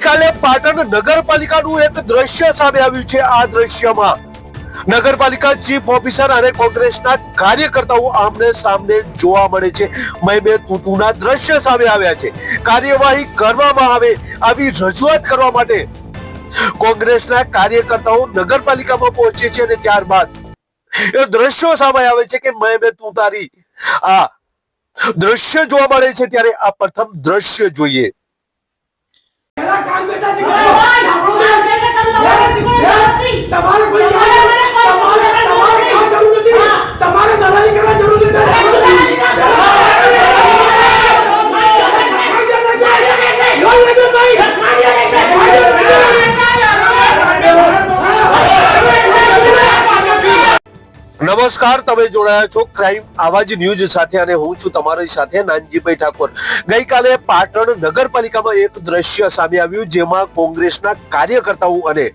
ગઈકાલે પાટણ નગરપાલિકાનું એક દ્રશ્ય સામે આવ્યું છે। આ દ્રશ્યમાં નગરપાલિકા ચીફ ઓફિસર અને કોંગ્રેસના કાર્યકર્તાઓ આમને સામને જોવા મળે છે। મેં તૂતુના દ્રશ્ય સામે આવ્યા છે। કાર્યવાહી કરવામાં આવે આવી રજૂઆત કરવા માટે કોંગ્રેસના કાર્યકર્તાઓ નગરપાલિકામાં પહોંચે છે અને ત્યારબાદ એ દ્રશ્યો સામે આવે છે કે મેં તું તારી આ દ્રશ્ય જોવા મળે છે। ત્યારે આ પ્રથમ દ્રશ્ય જોઈએ। નમસ્કાર, તમે જોડાયા છો ક્રાઇમ આવાજ ન્યૂઝ સાથે અને હું છું તમારી સાથે નાનજીભાઈ ઠાકોર। ગઈકાલે પાટણ નગરપાલિકામાં એક દ્રશ્ય સામે આવ્યું જેમાં કોંગ્રેસના કાર્યકર્તાઓ અને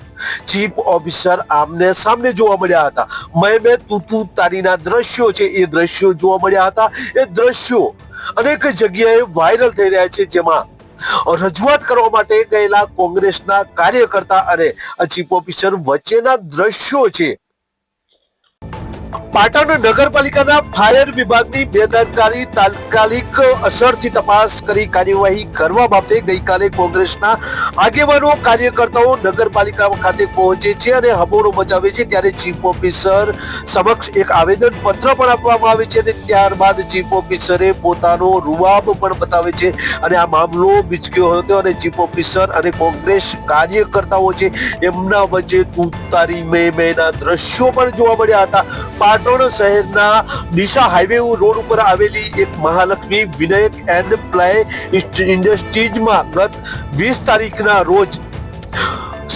ચીફ ઓફિસર આમને સામને જોવા મળ્યા હતા। મેં તું તારીના દ્રશ્યો છે એ દ્રશ્યો જોવા મળ્યા હતા। એ દ્રશ્યો અનેક જગ્યાએ વાયરલ થઈ રહ્યા છે જેમાં રજૂઆત કરવા માટે ગયેલા કોંગ્રેસના કાર્યકર્તા અને ચીફ ઓફિસર વચ્ચેના દ્રશ્યો છે। પાટણ નગરપાલિકાના ફાયર વિભાગની બેદરકારી તાત્કાલિક અસરથી તપાસ કરી કાર્યવાહી કરવા બાબતે ગઈકાલે કોંગ્રેસના આગેવાનો કાર્યકર્તાઓ નગરપાલિકા ખાતે પહોંચે છે અને હબોરો મચાવે છે। ત્યારે ચીફ ઓફિસર સમક્ષ એક આવેદન પત્ર પણ આપવામાં આવે છે અને ત્યારબાદ ચીફ ઓફિસરે પોતાનો રૂવાબ પણ બતાવે છે અને આ મામલો બીચક્યો હતો અને ચીફ ઓફિસર અને કોંગ્રેસ કાર્યકર્તાઓ છે એમના વચ્ચે તું તારી મેના દ્રશ્યો પણ જોવા મળ્યા હતા। પાટણ શહેરના દિશા હાઈવે રોડ ઉપર આવેલી એક મહાલક્ષ્મી વિનાયક એન્ડ પ્લાય ઇન્ડસ્ટ્રીઝમાં ગત 20 તારીખના રોજ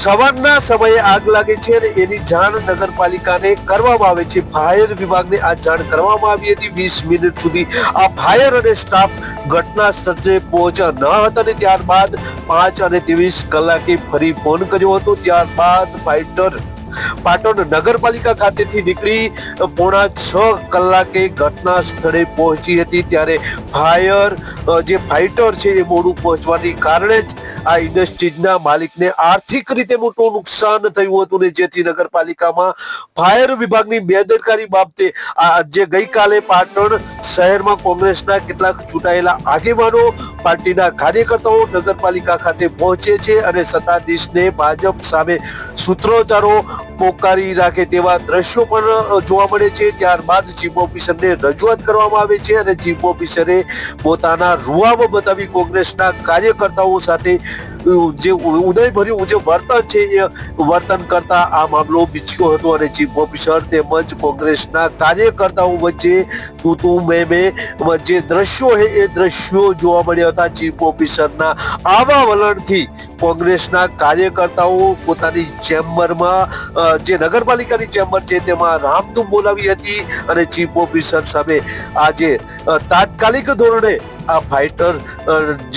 સવારના સમયે આગ લાગે છે અને એની જાણ નગરપાલિકાને કરવામાં આવે છે। ફાયર વિભાગને આ જાણ કરવામાં આવી હતી। 20 મિનિટ સુધી આ ફાયર અને સ્ટાફ ઘટના સ્થળે પહોંચ્યા ન હતા અને ત્યારબાદ 5:23 કલાકે ફરી ફોન કર્યો હતો। ત્યારબાદ ફાઇટર પાટણ નગરપાલિકા ખાતેથી નીકળી 5:45 કલાકે ઘટના સ્થળે પહોંચી હતી। ત્યારે ફાયર જે ફાઇટર છે એ મોડું પહોંચવાની કારણે જ આ ઇન્ડસ્ટ્રીઝના માલિકને આર્થિક રીતે મોટું નુકસાન થયું હતું ને જેથી નગરપાલિકામાં ફાયર વિભાગની બેદરકારી બાબતે જે ગઈકાલે પાટણ શહેરમાં કોંગ્રેસના કેટલાક ચૂંટાયેલા આગેવાનો પાર્ટીના કાર્યકર્તાઓ નગરપાલિકા ખાતે પહોંચે છે અને સત્તાધીશને ભાજપ સામે સૂત્રોચ્ચારો પોકારી રાખે તેવા દ્રશ્યો પણ જોવા મળે છે। ત્યારબાદ ચીફ ઓફિસરને રજૂઆત કરવામાં આવે છે અને ચીફ ઓફિસરે પોતાના રૂવાબ બતાવી કોંગ્રેસના કાર્યકર્તાઓ સાથે જે ઉદયભર્યું જે વર્તન છે એ વર્તન કરતા આ મામલો બીચક્યો હતો અને ચીફ ઓફિસર તેમજ કોંગ્રેસના કાર્યકર્તાઓ વચ્ચે તું મેં જે દ્રશ્યો છે એ દ્રશ્યો જોવા મળ્યા હતા। ચીફ ઓફિસરના આવા વલણથી કોંગ્રેસના કાર્યકર્તાઓ પોતાની ચેમ્બરમાં જે નગરપાલિકાની ચેમ્બર છે તેમાં રામધૂમ બોલાવી હતી અને ચીફ ઓફિસર સામે આજે તાત્કાલિક ધોરણે આ ફાઇટર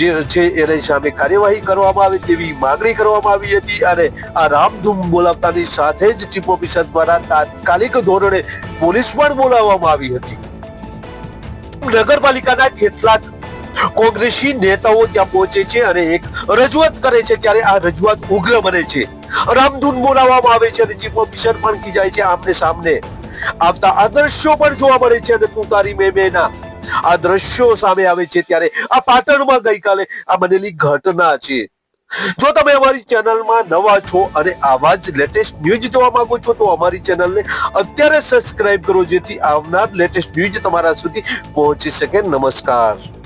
જે છે એની સામે કાર્યવાહી કરવામાં આવે તેવી માંગણી કરવામાં આવી હતી અને આ રામધૂમ બોલાવતાની સાથે જ ચીફ ઓફિસર દ્વારા તાત્કાલિક ધોરણે પોલીસ પણ બોલાવવામાં આવી હતી। નગરપાલિકાના કેટલાક કોંગ્રેસી નેતાઓ ત્યાં પહોંચે છે અને એક રજૂઆત કરે છે। ત્યારે આ રજૂઆત ઉગ્ર બને છે, રામધૂન બોલાવવામાં આવે છે અને ચીફ ઓફિસર પણ ખીજાય છે। આમને સામને આવતા આ દ્રશ્યો પણ જોવા મળે છે અને તું તારી મેના આ દ્રશ્યો સામે આવે છે। ત્યારે આ પાટણમાં ગઈકાલે આ બનેલી ઘટના છે। જો તમે અમારી ચેનલમાં નવા છો અને આવા જ લેટેસ્ટ ન્યૂઝ જોવા માંગો છો તો અમારી ચેનલને અત્યારે સબસ્ક્રાઇબ કરો જેથી આવનાર લેટેસ્ટ ન્યૂઝ તમારા સુધી પહોંચી શકે। નમસ્કાર।